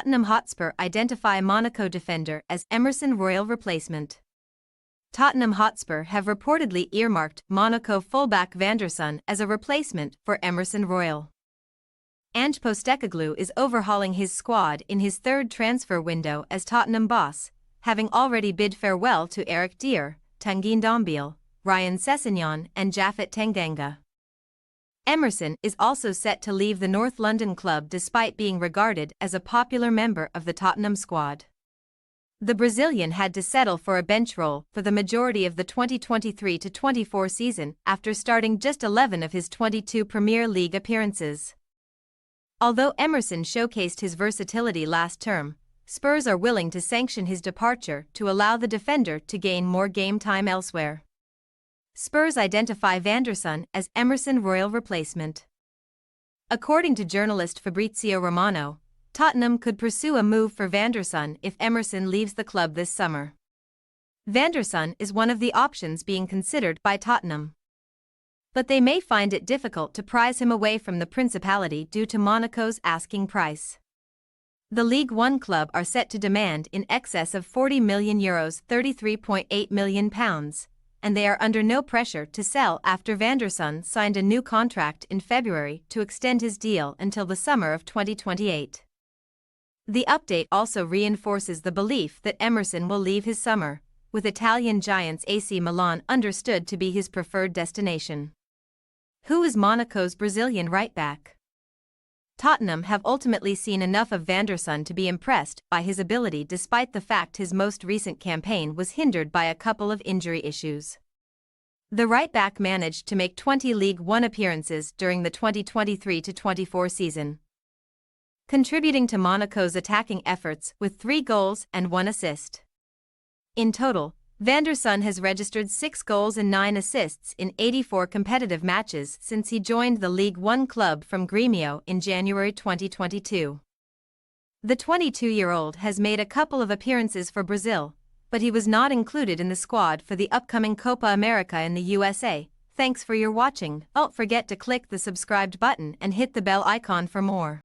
Tottenham Hotspur identify Monaco defender as Emerson Royal replacement. Tottenham Hotspur have reportedly earmarked Monaco fullback Van der Sar as a replacement for Emerson Royal. Ange Postecoglou is overhauling his squad in his third transfer window as Tottenham boss, having already bid farewell to Eric Dier, Tanguy Ndombele, Ryan Sessegnon and Japhet Tanganga. Emerson is also set to leave the North London club despite being regarded as a popular member of the Tottenham squad. The Brazilian had to settle for a bench role for the majority of the 2023-24 season after starting just 11 of his 22 Premier League appearances. Although Emerson showcased his versatility last term, Spurs are willing to sanction his departure to allow the defender to gain more game time elsewhere. Spurs identify Van der Sar as Emerson Royal replacement. According to journalist Fabrizio Romano, Tottenham could pursue a move for Van der Sar if Emerson leaves the club this summer. Van der Sar is one of the options being considered by Tottenham, but they may find it difficult to prize him away from the Principality due to Monaco's asking price. The League One club are set to demand in excess of €40 million (£33.8 million), and they are under no pressure to sell after Van der Sar signed a new contract in February to extend his deal until the summer of 2028. The update also reinforces the belief that Emerson will leave his summer, with Italian giants AC Milan understood to be his preferred destination. Who is Monaco's Brazilian right-back? Tottenham have ultimately seen enough of Van der Sar to be impressed by his ability despite the fact his most recent campaign was hindered by a couple of injury issues. The right-back managed to make 20 League One appearances during the 2023-24 season, contributing to Monaco's attacking efforts with 3 goals and 1 assist. In total, Van der Sar has registered 6 goals and 9 assists in 84 competitive matches since he joined the League One club from Grêmio in January 2022. The 22-year-old has made a couple of appearances for Brazil, but he was not included in the squad for the upcoming Copa America in the USA. Thanks for your watching. Don't forget to click the subscribed button and hit the bell icon for more.